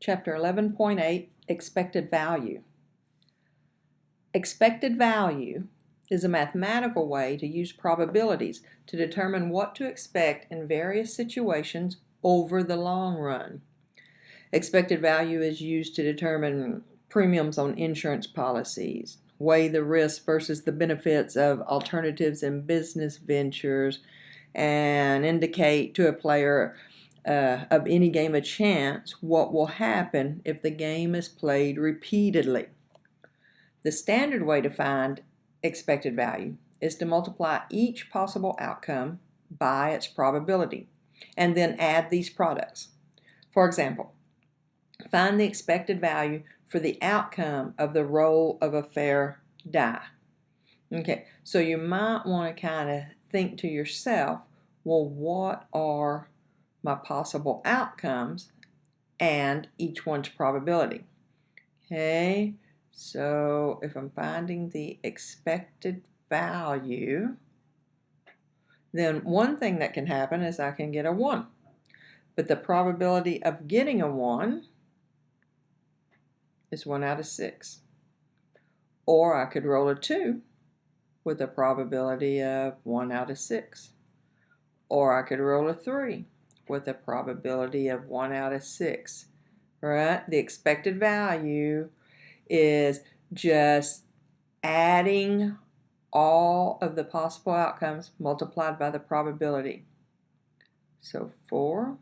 Chapter 11.8, Expected Value. Expected value is a mathematical way to use probabilities to determine what to expect in various situations over the long run. Expected value is used to determine premiums on insurance policies, weigh the risks versus the benefits of alternatives in business ventures, and indicate to a player of any game of chance what will happen if the game is played repeatedly. The standard way to find expected value is to multiply each possible outcome by its probability and then add these products. For example, find the expected value for the outcome of the roll of a fair die. Okay, so you might want to kind of think to yourself, well, what are my possible outcomes and each one's probability? Okay, so if I'm finding the expected value, then one thing that can happen is I can get a 1. But the probability of getting a 1 is 1 out of 6. Or I could roll a 2 with a probability of 1 out of 6. Or I could roll a 3 with a probability of 1 out of 6. Right? The expected value is just adding all of the possible outcomes multiplied by the probability. So 4,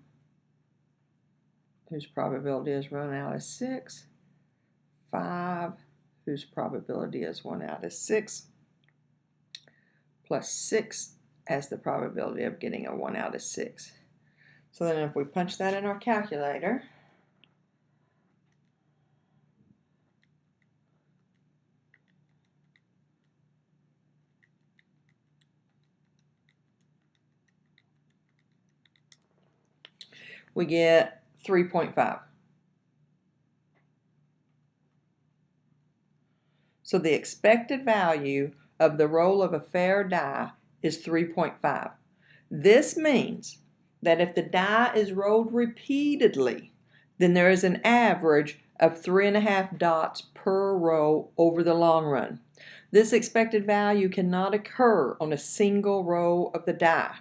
whose probability is 1 out of 6. 5, whose probability is 1 out of 6. Plus 6 as the probability of getting a 1 out of 6. So then if we punch that in our calculator, we get 3.5. So the expected value of the roll of a fair die is 3.5. This means that if the die is rolled repeatedly, then there is an average of 3.5 dots per roll over the long run. This expected value cannot occur on a single roll of the die.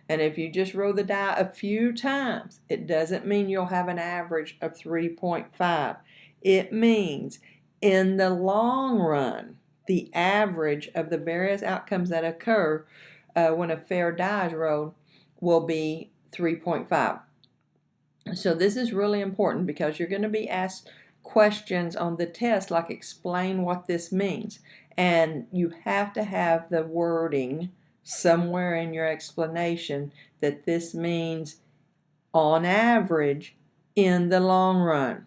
And if you just roll the die a few times, it doesn't mean you'll have an average of 3.5. It means in the long run, the average of the various outcomes that occur when a fair die is rolled will be 3.5. So this is really important because you're going to be asked questions on the test like explain what this means. And you have to have the wording somewhere in your explanation that this means on average in the long run.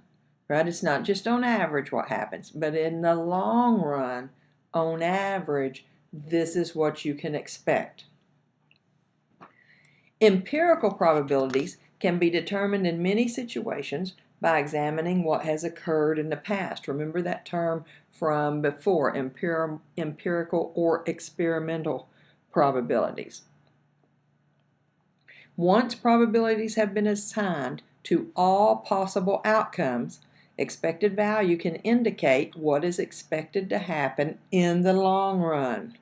Right? It's not just on average what happens, but in the long run, on average, this is what you can expect. Empirical probabilities can be determined in many situations by examining what has occurred in the past. Remember that term from before, empirical or experimental probabilities. Once probabilities have been assigned to all possible outcomes, expected value can indicate what is expected to happen in the long run.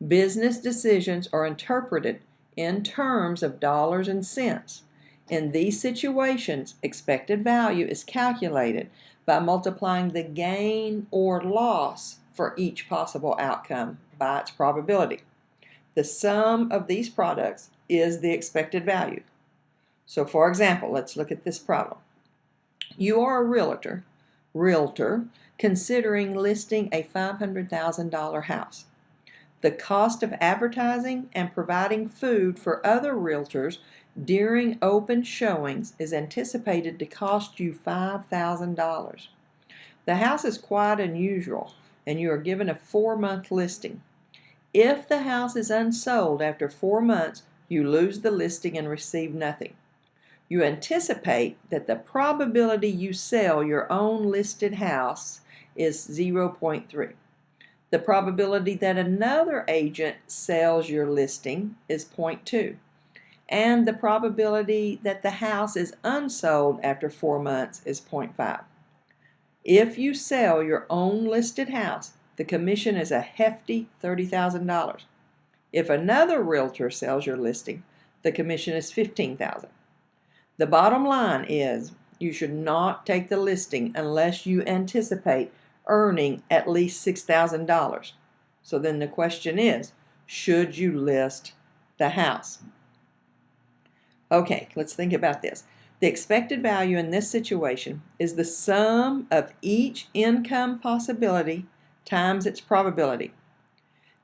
Business decisions are interpreted in terms of dollars and cents. In these situations, expected value is calculated by multiplying the gain or loss for each possible outcome by its probability. The sum of these products is the expected value. So for example, let's look at this problem. You are a realtor considering listing a $500,000 house. The cost of advertising and providing food for other realtors during open showings is anticipated to cost you $5,000. The house is quite unusual, and you are given a 4-month listing. If the house is unsold after 4 months, you lose the listing and receive nothing. You anticipate that the probability you sell your own listed house is 0.3. The probability that another agent sells your listing is 0.2. and the probability that the house is unsold after 4 months is 0.5. If you sell your own listed house, the commission is a hefty $30,000. If another realtor sells your listing, the commission is $15,000. The bottom line is you should not take the listing unless you anticipate earning at least $6,000. So then the question is, should you list the house? Okay, let's think about this. The expected value in this situation is the sum of each income possibility times its probability.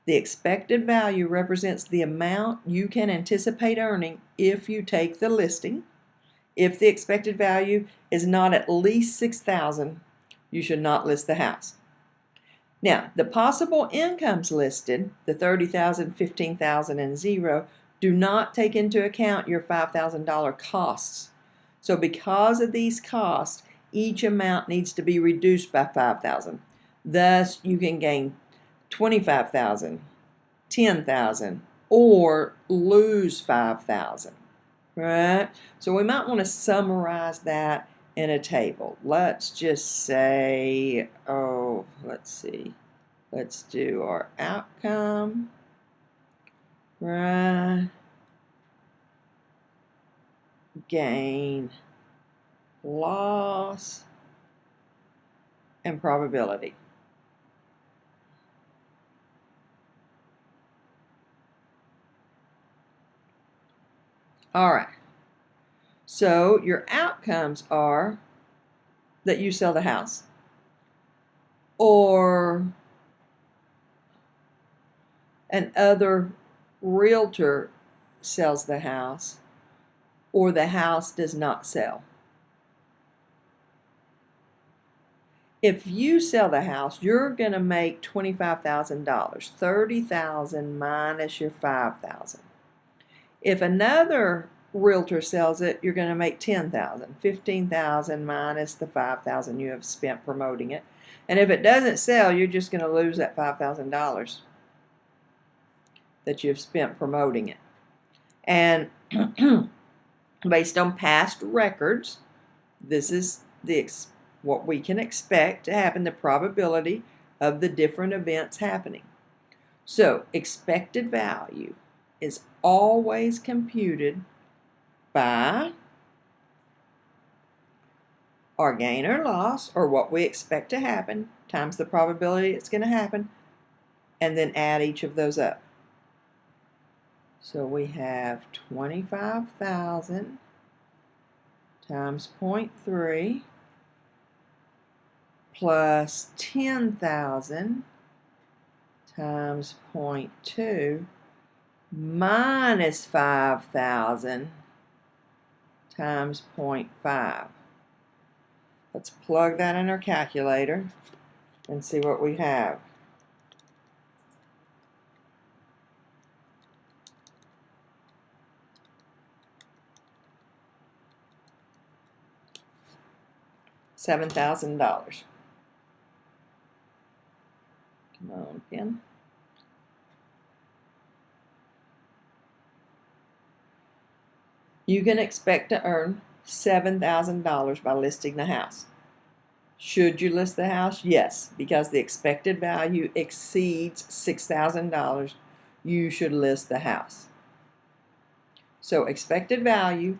The expected value represents the amount you can anticipate earning if you take the listing. If the expected value is not at least $6,000, you should not list the house. Now, the possible incomes listed, the $30,000, $15,000, and $0, do not take into account your $5,000 costs. So because of these costs, each amount needs to be reduced by $5,000. Thus, you can gain $25,000, $10,000, or lose $5,000. Right? So we might want to summarize that in a table. Let's just say, let's see. Let's do our outcome. Right. Gain, loss, and probability. All right. So your outcomes are that you sell the house, or an other realtor sells the house, or the house does not sell. If you sell the house, you're going to make $25,000, $30,000 minus your $5,000. If another realtor sells it, you're going to make $10,000, $15,000 minus the $5,000 you have spent promoting it. And if it doesn't sell, you're just going to lose that $5,000 that you've spent promoting it. And based on past records, this is what we can expect to happen, the probability of the different events happening. So expected value is always computed by our gain or loss, or what we expect to happen, times the probability it's going to happen, and then add each of those up. So we have 25,000 times 0.3 plus 10,000 times 0.2 minus 5,000 times 0.5. Let's plug that in our calculator and see what we have. $7,000. Come on, pen. You can expect to earn $7,000 by listing the house. Should you list the house? Yes, because the expected value exceeds $6,000, you should list the house. So expected value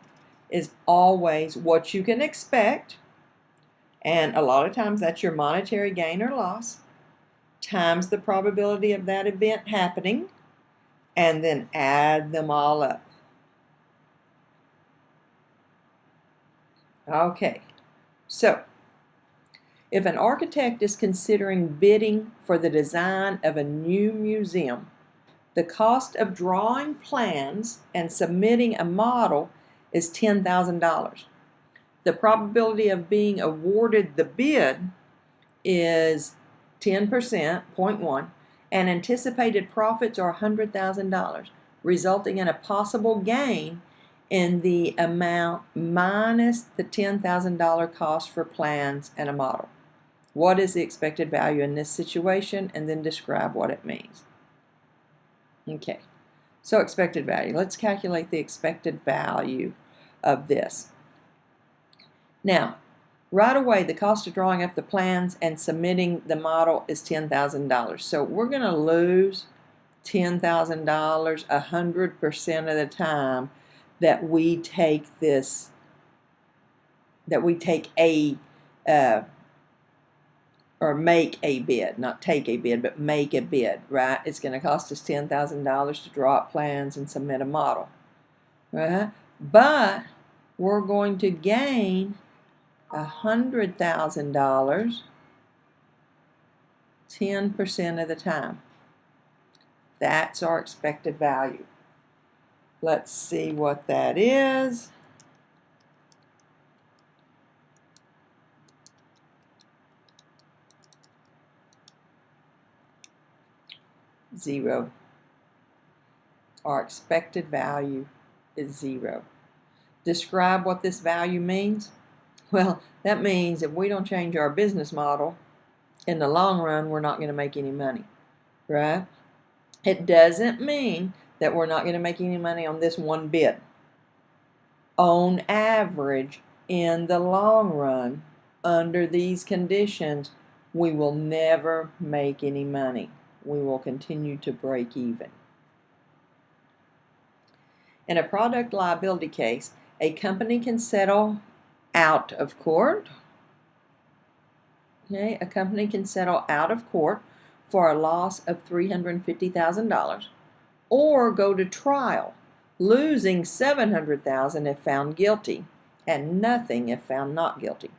is always what you can expect, and a lot of times that's your monetary gain or loss, times the probability of that event happening, and then add them all up. Okay, so if an architect is considering bidding for the design of a new museum, the cost of drawing plans and submitting a model is $10,000. The probability of being awarded the bid is 10%, 0.1, and anticipated profits are $100,000, resulting in a possible gain in the amount minus the $10,000 cost for plans and a model. What is the expected value in this situation? And then describe what it means. Okay, So expected value. Let's calculate the expected value of this. Now, right away, the cost of drawing up the plans and submitting the model is $10,000. So we're going to lose $10,000 100% of the time that we take this, that we take or make a bid, not take a bid, but make a bid, right? It's going to cost us $10,000 to draw up plans and submit a model, right? But we're going to gain $100,000 10% of the time. That's our expected value. Let's see what that is. Zero. Our expected value is zero. Describe what this value means. Well, that means if we don't change our business model, in the long run, we're not going to make any money, right? It doesn't mean that we're not going to make any money on this one bid. On average, in the long run, under these conditions, we will never make any money. We will continue to break even. In a product liability case, a company can settle out of court. Okay, a company can settle out of court for a loss of $350,000 or go to trial, losing $700,000 if found guilty and nothing if found not guilty.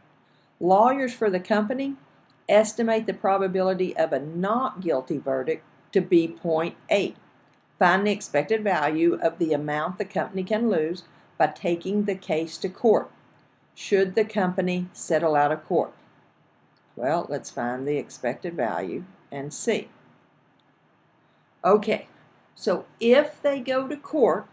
Lawyers for the company estimate the probability of a not guilty verdict to be 0.8. Find the expected value of the amount the company can lose by taking the case to court. Should the company settle out of court? Well, let's find the expected value and see. Okay, so if they go to court,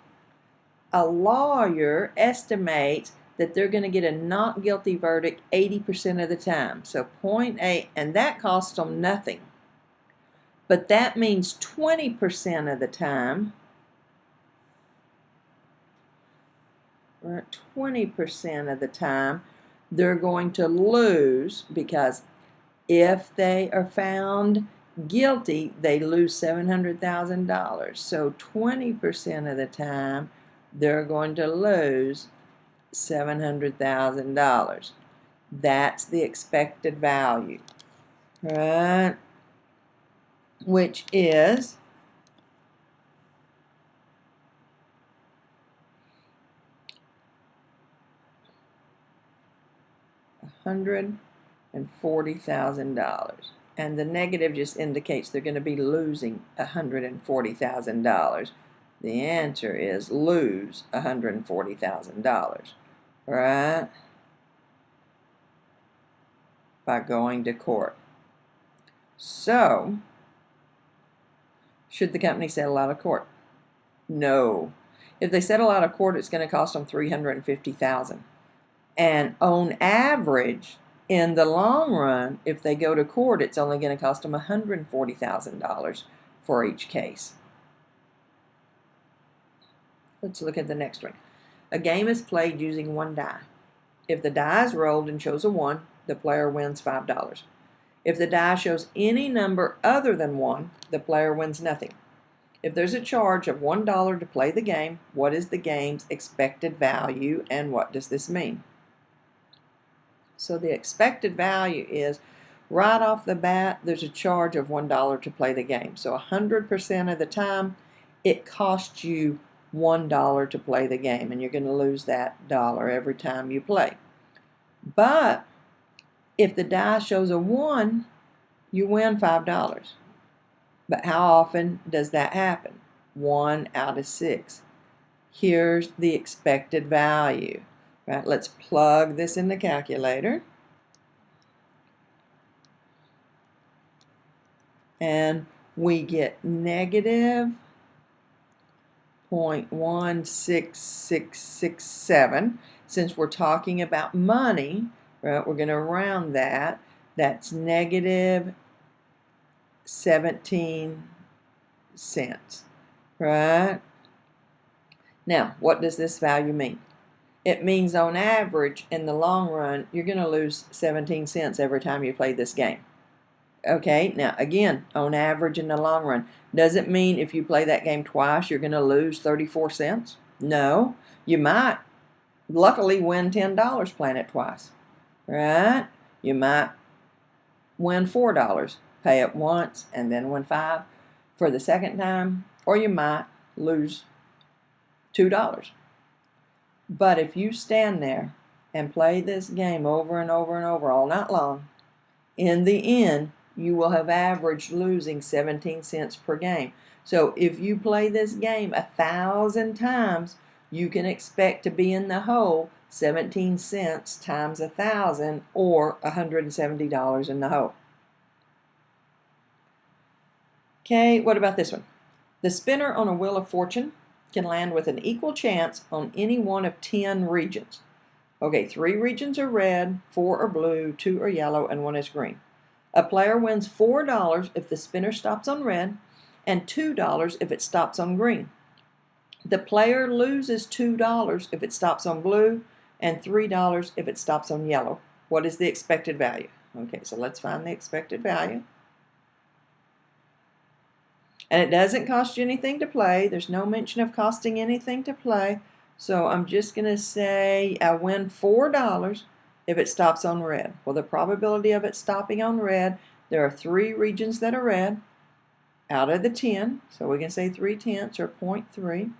a lawyer estimates that they're going to get a not guilty verdict 80% of the time. So 0.8, and that costs them nothing. But that means 20% of the time, or 20% of the time, they're going to lose, because if they are found guilty, they lose $700,000. So 20% of the time, they're going to lose $700,000. That's the expected value, right? Which is $140,000. And the negative just indicates they're going to be losing $140,000. The answer is lose $140,000, right? By going to court. So, should the company settle out of court? No. If they settle out of court, it's going to cost them $350,000. And on average, in the long run, if they go to court, it's only going to cost them $140,000 for each case. Let's look at the next one. A game is played using one die. If the die is rolled and shows a 1, the player wins $5. If the die shows any number other than 1, the player wins nothing. If there's a charge of $1 to play the game, what is the game's expected value, and what does this mean? So the expected value is, right off the bat, there's a charge of $1 to play the game. So 100% of the time, it costs you $1 to play the game, and you're going to lose that dollar every time you play. But if the die shows a 1, you win $5. But how often does that happen? 1 out of 6. Here's the expected value. Right, let's plug this in the calculator. And we get negative 0.16667. Since we're talking about money, right, we're going to round that. That's negative 17 cents, right? Now, what does this value mean? It means on average, in the long run, you're going to lose 17 cents every time you play this game. Okay, now again, on average in the long run. Does it mean if you play that game twice, you're going to lose 34 cents? No. You might luckily win $10 playing it twice. Right? You might win $4, pay it once, and then win $5 for the second time. Or you might lose $2. But if you stand there and play this game over and over and over all night long, in the end, you will have averaged losing 17 cents per game. So if you play this game 1,000 times, you can expect to be in the hole 17 cents times 1,000, or $170 in the hole. Okay, what about this one? The spinner on a wheel of fortune can land with an equal chance on any one of 10 regions. Okay, 3 regions are red, 4 are blue, 2 are yellow, and 1 is green. A player wins $4 if the spinner stops on red, and $2 if it stops on green. The player loses $2 if it stops on blue, and $3 if it stops on yellow. What is the expected value? Okay, so let's find the expected value. And it doesn't cost you anything to play. There's no mention of costing anything to play. So I'm just going to say I win $4 if it stops on red. Well, the probability of it stopping on red, there are 3 regions that are red out of the 10. So we can say 3/10 or 0.3.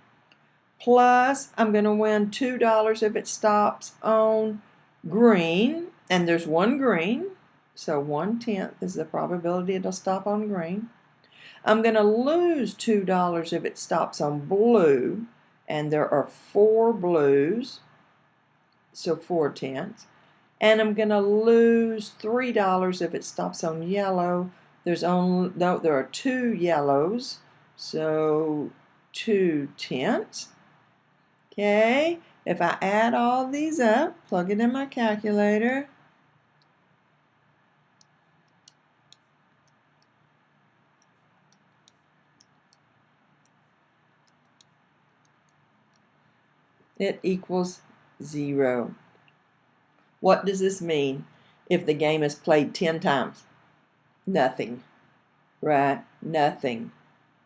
Plus, I'm going to win $2 if it stops on green. And there's 1 green. So 1/10 is the probability it'll stop on green. I'm going to lose $2 if it stops on blue, and there are 4 blues, so 4/10. And I'm going to lose $3 if it stops on yellow. There are 2 yellows, so 2/10. Okay, if I add all these up, plug it in my calculator. It equals 0. What does this mean if the game is played 10 times? Nothing, right? Nothing.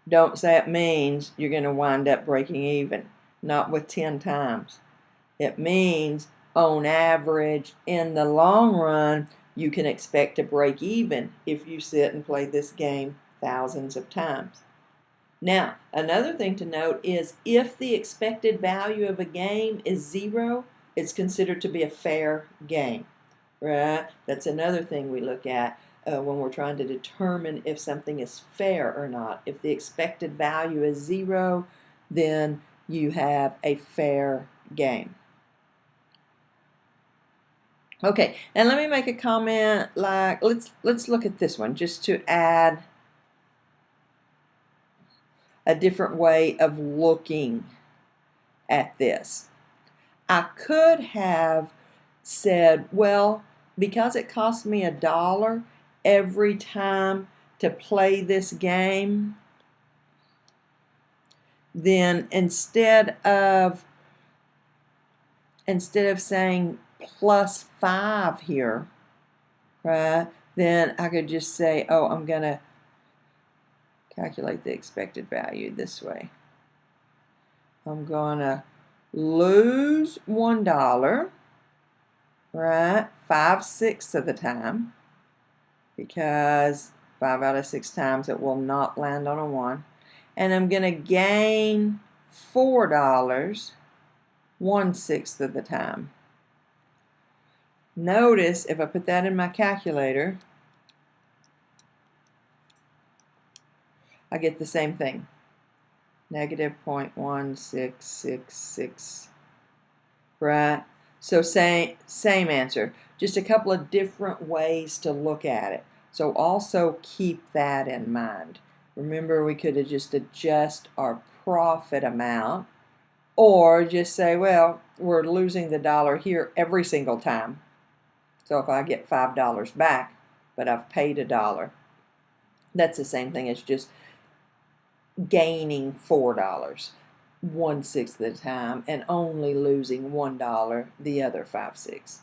Don't say it means you're going to wind up breaking even. Not with 10 times. It means on average, in the long run, you can expect to break even if you sit and play this game thousands of times. Now, another thing to note is if the expected value of a game is 0, it's considered to be a fair game, right? That's another thing we look at when we're trying to determine if something is fair or not. If the expected value is 0, then you have a fair game. Okay, and let me make a comment like, let's look at this one just to add a different way of looking at this. I could have said, well, because it cost me $1 every time to play this game, then instead of saying +5 here, right, then I could just say, oh, I'm going to calculate the expected value this way. I'm going to lose $1, right, 5/6 of the time, because 5 out of 6 times it will not land on a 1. And I'm going to gain $4 1/6 of the time. Notice if I put that in my calculator, I get the same thing. -0.1666. Right? So same answer. Just a couple of different ways to look at it. So also keep that in mind. Remember, we could have just adjust our profit amount, or just say, well, we're losing the $1 here every single time. So if I get $5 back, but I've paid $1, that's the same thing as just gaining $4. 1/6 of the time and only losing $1 the other 5/6.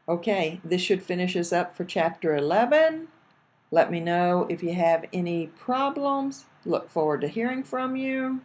Okay, this should finish us up for chapter 11. Let me know if you have any problems. Look forward to hearing from you.